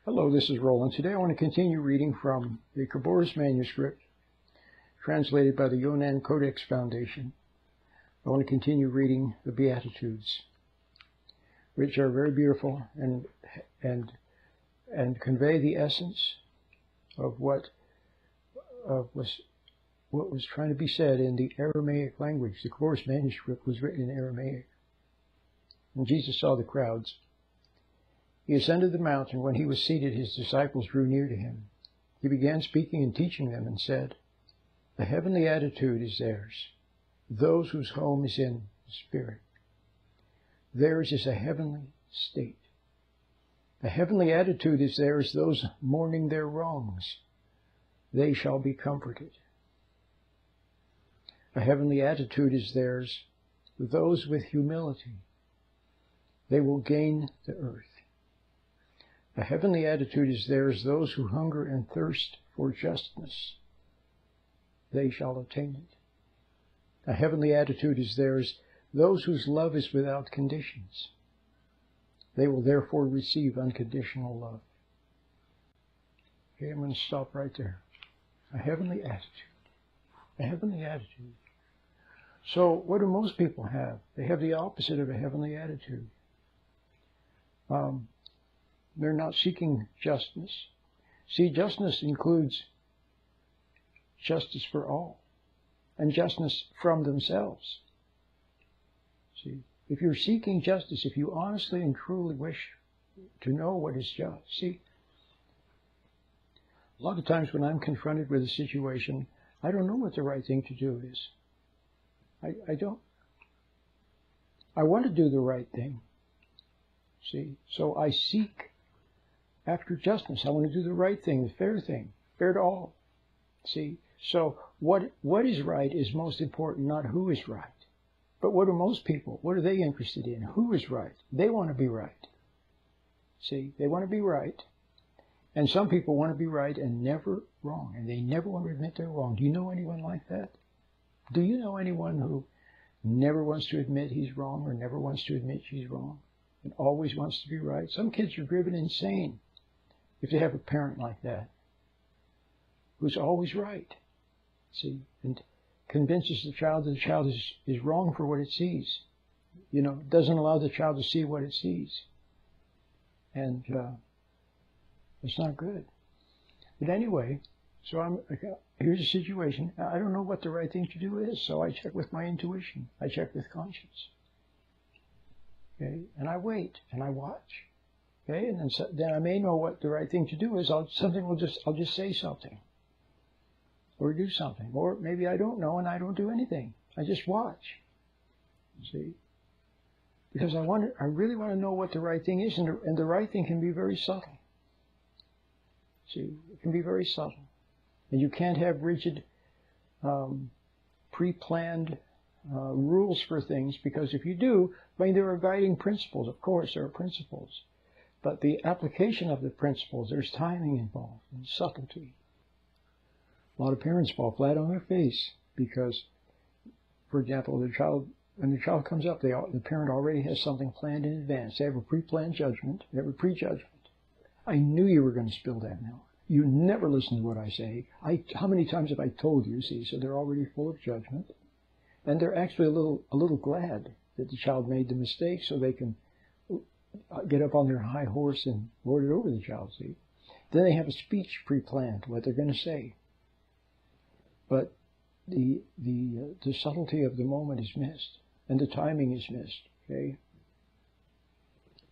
Hello, this is Roland. Today I want to continue reading from the Khaboris Manuscript, translated by the Yunnan Codex Foundation. I want to continue reading the Beatitudes, which are very beautiful and convey the essence of what was trying to be said in the Aramaic language. The Khaboris Manuscript was written in Aramaic. When Jesus saw the crowds, he ascended the mountain. When he was seated, his disciples drew near to him. He began speaking and teaching them and said, "The heavenly attitude is theirs, those whose home is in the Spirit. Theirs is a heavenly state. The heavenly attitude is theirs, those mourning their wrongs. They shall be comforted. A heavenly attitude is theirs, those with humility. They will gain the earth. A heavenly attitude is theirs, those who hunger and thirst for justness. They shall attain it. A heavenly attitude is theirs, those whose love is without conditions. They will therefore receive unconditional love." Okay, I'm going to stop right there. A heavenly attitude. A heavenly attitude. So what do most people have? They have the opposite of a heavenly attitude. They're not seeking justness. See, justness includes justice for all and justness from themselves. See, if you're seeking justice, if you honestly and truly wish to know what is just, see, a lot of times when I'm confronted with a situation, I don't know what the right thing to do is. I don't. I want to do the right thing. See, so I seek after justness. I want to do the right thing, the fair thing, fair to all. See, so what is right is most important, not who is right. But what do most people, what are they interested in? Who is right? They want to be right. See, they want to be right. And some people want to be right and never wrong, and they never want to admit they're wrong. Do you know anyone like that? Do you know anyone who never wants to admit he's wrong or never wants to admit she's wrong and always wants to be right? Some kids are driven insane if they have a parent like that, who's always right, see, and convinces the child that the child is wrong for what it sees. You know, doesn't allow the child to see what it sees. And it's not good. But anyway, so here's a situation. I don't know what the right thing to do is, so I check with my intuition. I check with conscience. Okay, and I wait and I watch. Okay, and then I may know what the right thing to do is. I'll just say something, or do something, or maybe I don't know and I don't do anything. I just watch. See, because I really want to know what the right thing is, and the right thing can be very subtle. See, it can be very subtle. And you can't have rigid, pre-planned rules for things, because if you do, I mean, there are guiding principles, of course, there are principles. But the application of the principles, there's timing involved and subtlety. A lot of parents fall flat on their face because, for example, when the child comes up, the parent already has something planned in advance. They have a pre-planned judgment, they have a prejudgment. I knew you were going to spill that milk. You never listen to what I say. How many times have I told you? See, so they're already full of judgment, and they're actually a little glad that the child made the mistake, so they can get up on their high horse and lord it over the child. See, then they have a speech pre-planned, what they're going to say, but the subtlety of the moment is missed, and the timing is missed. Okay,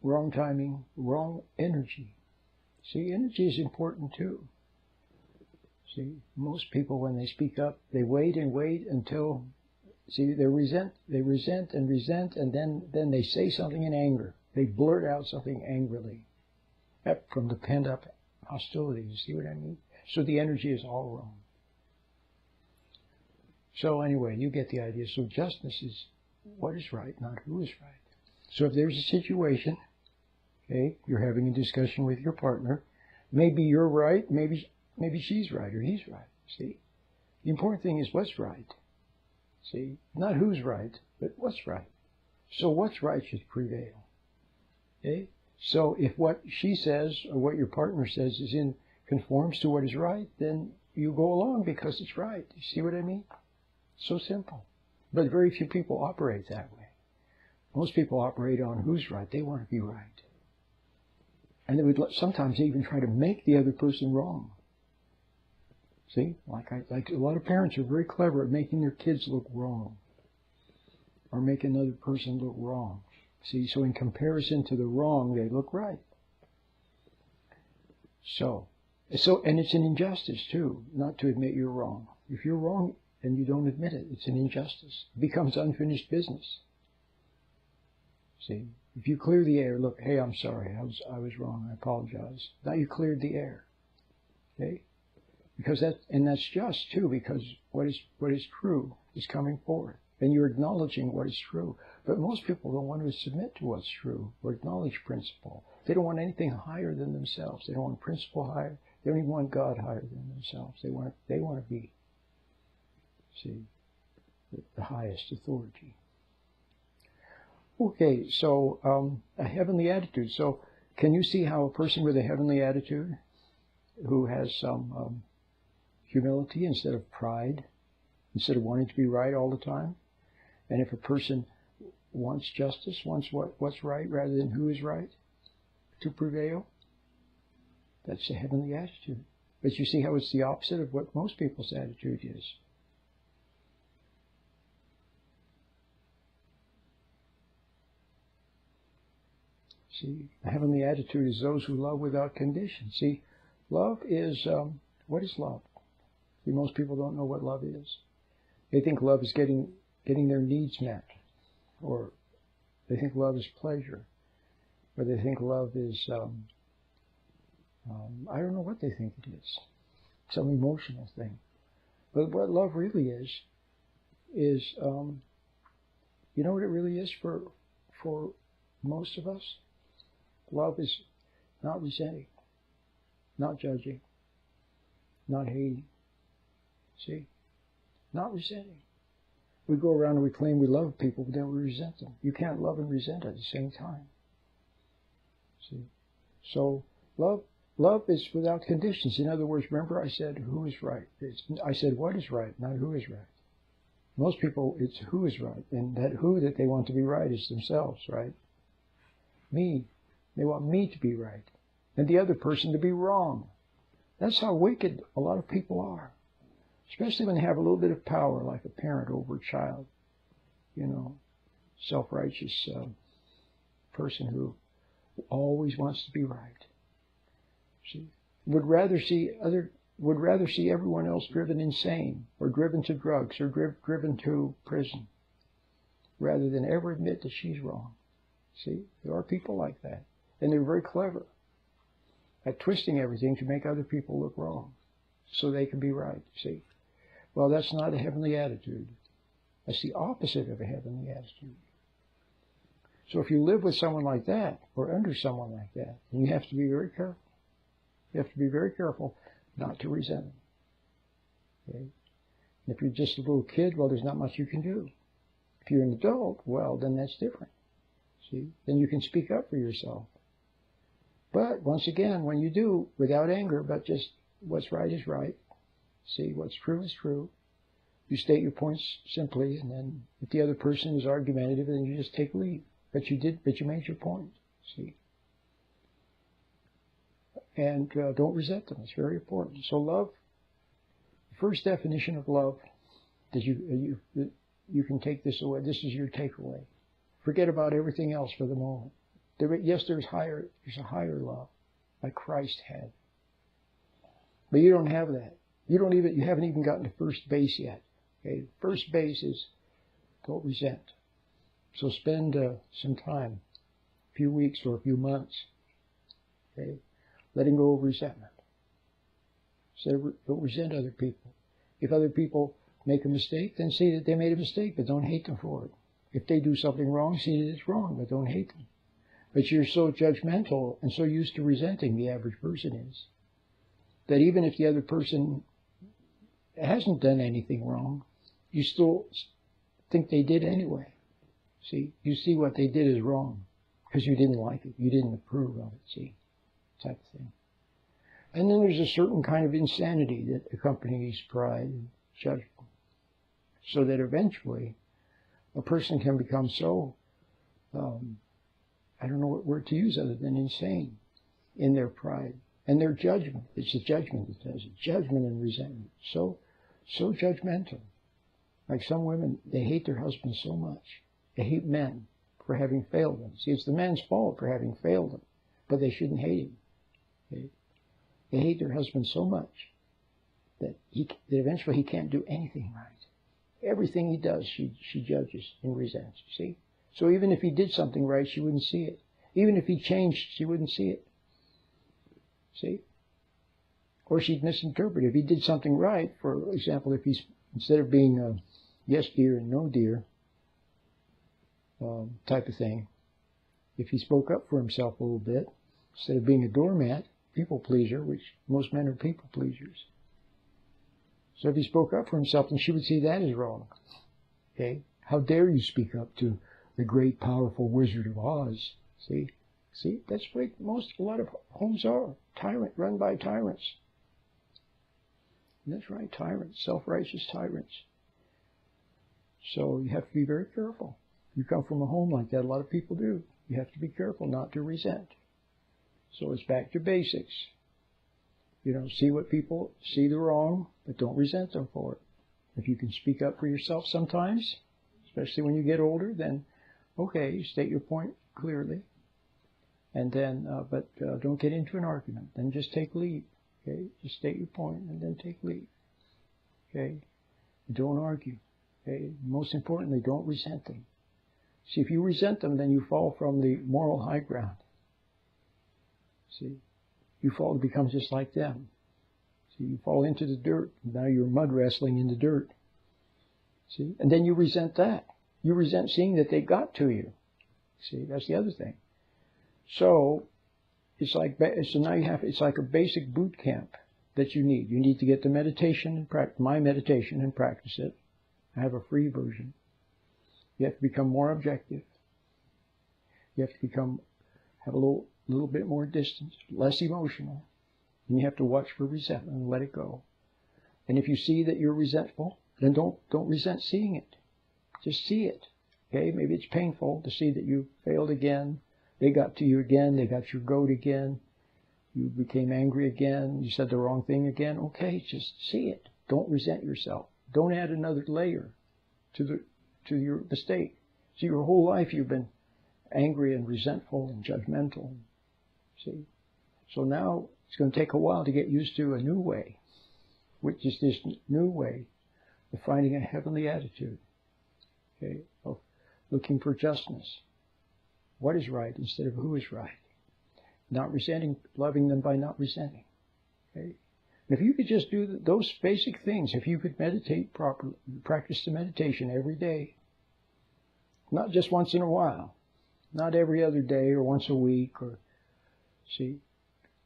wrong timing, wrong energy. See, energy is important too. See, most people, when they speak up, they wait and wait until, see, they resent, and then they say something in anger. They blurt out something angrily from the pent-up hostility. You see what I mean? So the energy is all wrong. So anyway, you get the idea. So justness is what is right, not who is right. So if there's a situation, okay, you're having a discussion with your partner. Maybe you're right, maybe she's right or he's right. See, the important thing is what's right. See, not who's right, but what's right. So what's right should prevail. Okay? So if what she says or what your partner says conforms to what is right, then you go along because it's right. You see what I mean? So simple. But very few people operate that way. Most people operate on who's right. They want to be right. And they would sometimes even try to make the other person wrong. See? Like a lot of parents are very clever at making their kids look wrong. Or make another person look wrong. See? So in comparison to the wrong, they look right. So, and it's an injustice too, not to admit you're wrong. If you're wrong and you don't admit it, it's an injustice. It becomes unfinished business. See, if you clear the air, look, hey, I'm sorry, I was wrong, I apologize. Now you cleared the air. Okay? Because that's just too, because what is true is coming forth. And you're acknowledging what is true. But most people don't want to submit to what's true or acknowledge principle. They don't want anything higher than themselves. They don't want principle higher. They don't even want God higher than themselves. They want to be, see, the highest authority. Okay, so a heavenly attitude. So can you see how a person with a heavenly attitude, who has some humility instead of pride, instead of wanting to be right all the time, and if a person wants justice, wants what's right rather than who is right to prevail, that's a heavenly attitude. But you see how it's the opposite of what most people's attitude is. See, a heavenly attitude is those who love without condition. See, love is, what is love? See, most people don't know what love is. They think love is getting their needs met. Or they think love is pleasure. Or they think love is, I don't know what they think it is. Some emotional thing. But what love really is, you know what it really is for most of us? Love is not resenting, not judging, not hating. See? Not resenting. We go around and we claim we love people, but then we resent them. You can't love and resent at the same time. See? So love is without conditions. In other words, remember I said who is right. I said what is right, not who is right. Most people, it's who is right. And that who that they want to be right is themselves, right? Me. They want me to be right. And the other person to be wrong. That's how wicked a lot of people are. Especially when they have a little bit of power, like a parent over a child. You know, self-righteous person who always wants to be right. See, would rather see everyone else driven insane, or driven to drugs, or driven to prison, rather than ever admit that she's wrong. See, there are people like that, and they're very clever at twisting everything to make other people look wrong, so they can be right. See, well, that's not a heavenly attitude. That's the opposite of a heavenly attitude. So if you live with someone like that, or under someone like that, then you have to be very careful. You have to be very careful not to resent them. Okay? And if you're just a little kid, well, there's not much you can do. If you're an adult, well, then that's different. See? Then you can speak up for yourself. But, once again, when you do, without anger, but just what's right is right. See, what's true is true. You state your points simply, and then if the other person is argumentative, then you just take leave. But you made your point. See? And don't resent them. It's very important. So love, the first definition of love, that you can take this away. This is your takeaway. Forget about everything else for the moment. There's a higher love, like Christ had. But you don't have that. You haven't even gotten to first base yet. Okay? First base is don't resent. So spend some time, a few weeks or a few months, okay, letting go of resentment. So don't resent other people. If other people make a mistake, then see that they made a mistake, but don't hate them for it. If they do something wrong, see that it's wrong, but don't hate them. But you're so judgmental and so used to resenting, the average person is, that even if the other person hasn't done anything wrong, you still think they did anyway. See, you see what they did is wrong. because you didn't like it, you didn't approve of it, see, type of thing. And then there's a certain kind of insanity that accompanies pride and judgment, so that eventually a person can become so, I don't know what word to use other than insane in their pride and their judgment. It's the judgment that does it. Judgment and resentment. So judgmental. Like some women, they hate their husbands so much. They hate men for having failed them. See, it's the man's fault for having failed them, but they shouldn't hate him. They hate their husband so much that eventually he can't do anything right. Everything he does, she judges and resents, see? So even if he did something right, she wouldn't see it. Even if he changed, she wouldn't see it. See? Or she'd misinterpret. If he did something right, for example, if he's, instead of being a yes dear and no dear type of thing, if he spoke up for himself a little bit, instead of being a doormat, people pleaser, which most men are people pleasers. So if he spoke up for himself, then she would see that as wrong. Okay? How dare you speak up to the great, powerful Wizard of Oz? See? See? That's what a lot of homes are. Run by tyrants. And that's right, tyrants. Self-righteous tyrants. So you have to be very careful. You come from a home like that, a lot of people do. You have to be careful not to resent. So it's back to basics. You know, see what people see the wrong, but don't resent them for it. If you can speak up for yourself sometimes, especially when you get older, then okay, state your point clearly. And then, but don't get into an argument. Then just take leave. Okay, just state your point and then take leave. Okay, don't argue. Okay, most importantly, don't resent them. See, if you resent them, then you fall from the moral high ground. See, you fall to become just like them. See, you fall into the dirt. Now you're mud wrestling in the dirt. See, and then you resent that. You resent seeing that they got to you. See, that's the other thing. So it's like it's like a basic boot camp that you need. You need to get the meditation and practice my meditation and practice it. I have a free version. You have to become more objective. You have to have a little bit more distance, less emotional. And you have to watch for resentment and let it go. And if you see that you're resentful, then don't resent seeing it. Just see it. Okay? Maybe it's painful to see that you failed again. They got to you again. They got your goat again. You became angry again. You said the wrong thing again. Okay, just see it. Don't resent yourself. Don't add another layer to your mistake. See, your whole life you've been angry and resentful and judgmental. See? So now it's going to take a while to get used to a new way, which is this new way of finding a heavenly attitude, okay, of looking for justness. What is right instead of who is right. Not resenting, loving them by not resenting. Okay? And if you could just do those basic things, if you could meditate properly, practice the meditation every day, not just once in a while, not every other day or once a week, or see,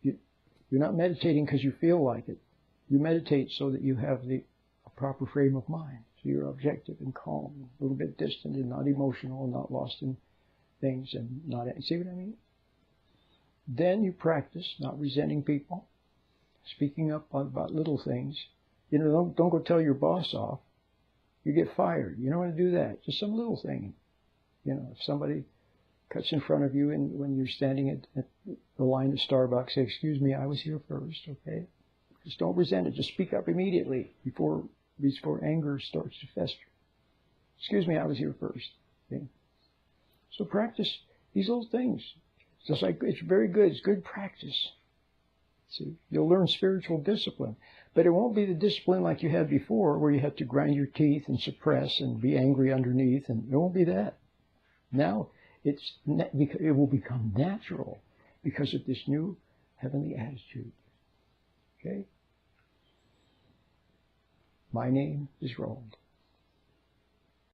you're not meditating because you feel like it. You meditate so that you have a proper frame of mind. So you're objective and calm, a little bit distant and not emotional and not lost in things and not, see what I mean? Then you practice not resenting people, speaking up about little things. You know, don't go tell your boss off. You get fired. You don't want to do that. Just some little thing. You know, if somebody cuts in front of you and when you're standing at the line at Starbucks, say, excuse me, I was here first, okay? Just don't resent it. Just speak up immediately before anger starts to fester. Excuse me, I was here first. Okay? So practice these little things. Just like it's very good. It's good practice. See, you'll learn spiritual discipline, but it won't be the discipline like you had before, where you had to grind your teeth and suppress and be angry underneath, and it won't be that. Now it will become natural because of this new heavenly attitude. Okay. My name is Roland.